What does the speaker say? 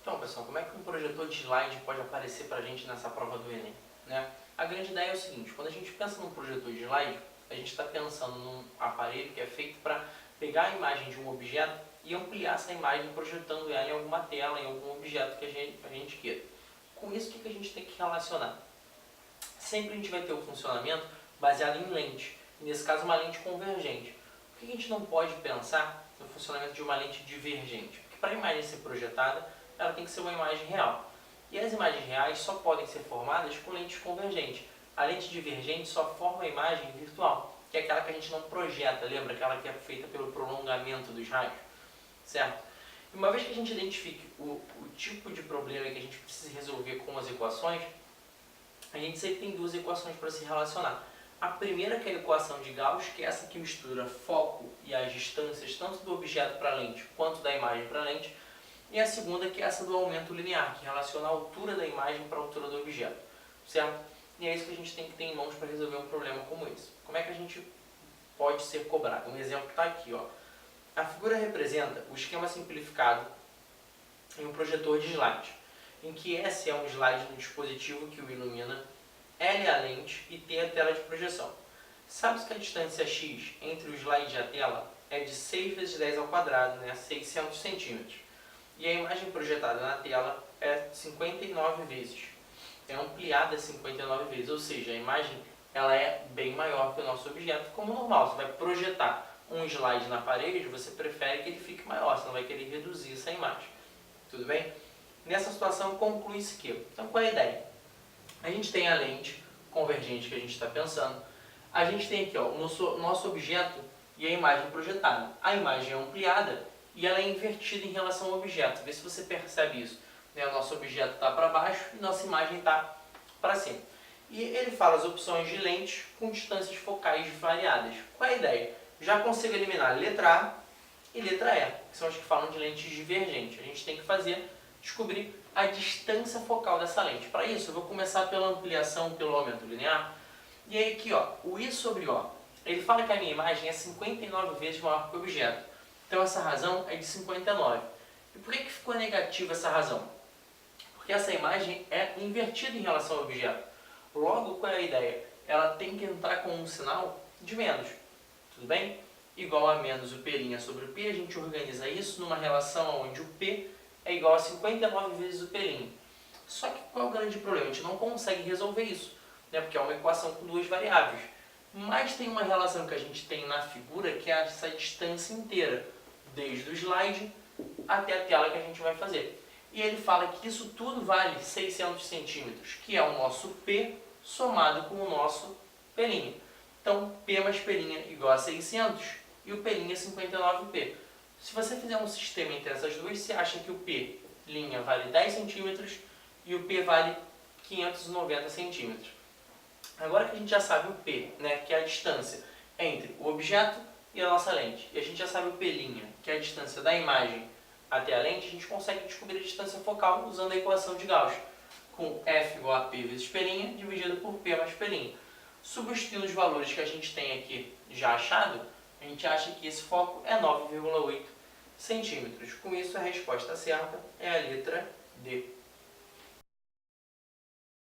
Então, pessoal, como é que um projetor de slide pode aparecer para a gente nessa prova do Enem? Né? A grande ideia é o seguinte: quando a gente pensa num projetor de slide, a gente está pensando num aparelho que é feito para pegar a imagem de um objeto e ampliar essa imagem projetando ela em alguma tela, em algum objeto que a gente queira. Com isso, o que a gente tem que relacionar? Sempre a gente vai ter o funcionamento baseado em lente, e nesse caso uma lente convergente. Por que a gente não pode pensar no funcionamento de uma lente divergente? Porque para a imagem ser projetada, ela tem que ser uma imagem real. E as imagens reais só podem ser formadas com lentes convergentes. A lente divergente só forma a imagem virtual, que é aquela que a gente não projeta, lembra? Aquela que é feita pelo prolongamento dos raios, certo? E uma vez que a gente identifique o tipo de problema que a gente precisa resolver com as equações, a gente sempre tem duas equações para se relacionar. A primeira que é a equação de Gauss, que é essa que mistura foco e as distâncias, tanto do objeto para a lente quanto da imagem para a lente. E a segunda que é essa do aumento linear, que relaciona a altura da imagem para a altura do objeto, certo? E é isso que a gente tem que ter em mãos para resolver um problema como esse. Como é que a gente pode ser cobrado? Um exemplo está aqui, ó. A figura representa o esquema simplificado em um projetor de slide, em que S é um slide no dispositivo que o ilumina, L é a lente e T é a tela de projeção. Sabe-se que a distância x entre o slide e a tela é de 6 vezes 10 ao quadrado, né? 600 centímetros. E a imagem projetada na tela é 59 vezes. É ampliada 59 vezes, ou seja, a imagem ela é bem maior que o nosso objeto, como normal. Você vai projetar um slide na parede, você prefere que ele fique maior, você não vai querer reduzir essa imagem. Tudo bem? Nessa situação, conclui-se que... Então, qual é a ideia? A gente tem a lente convergente que a gente está pensando. A gente tem aqui ó, o nosso objeto e a imagem projetada. A imagem é ampliada e ela é invertida em relação ao objeto. Vê se você percebe isso. Né? O nosso objeto está para baixo e nossa imagem está para cima. E ele fala as opções de lentes com distâncias focais variadas. Qual é a ideia? Já consigo eliminar letra A e letra E, que são as que falam de lentes divergentes. A gente tem que descobrir a distância focal dessa lente. Para isso, eu vou começar pela ampliação pelo aumento linear. E aí aqui, ó, o I sobre O, ele fala que a minha imagem é 59 vezes maior que o objeto. Então essa razão é de 59. E por que ficou negativa essa razão? Porque essa imagem é invertida em relação ao objeto. Logo, qual é a ideia? Ela tem que entrar com um sinal de menos. Tudo bem? Igual a menos o P' sobre o P, a gente organiza isso numa relação onde o P é igual a 59 vezes o P'. Só que qual é o grande problema? A gente não consegue resolver isso, né? Porque é uma equação com duas variáveis. Mas tem uma relação que a gente tem na figura que é essa distância inteira, desde o slide até a tela que a gente vai fazer. E ele fala que isso tudo vale 600 centímetros, que é o nosso P somado com o nosso P'. Então, P mais P' igual a 600 e o P' é 59P. Se você fizer um sistema entre essas duas, você acha que o P' vale 10 centímetros e o P vale 590 centímetros. Agora que a gente já sabe o P, né, que é a distância entre o objeto e a nossa lente, e a gente já sabe o P', que é a distância da imagem até a lente, a gente consegue descobrir a distância focal usando a equação de Gauss, com F igual a P vezes P' dividido por P mais P'. Substituindo os valores que a gente tem aqui já achado, a gente acha que esse foco é 9,8 centímetros. Com isso, a resposta certa é a letra D.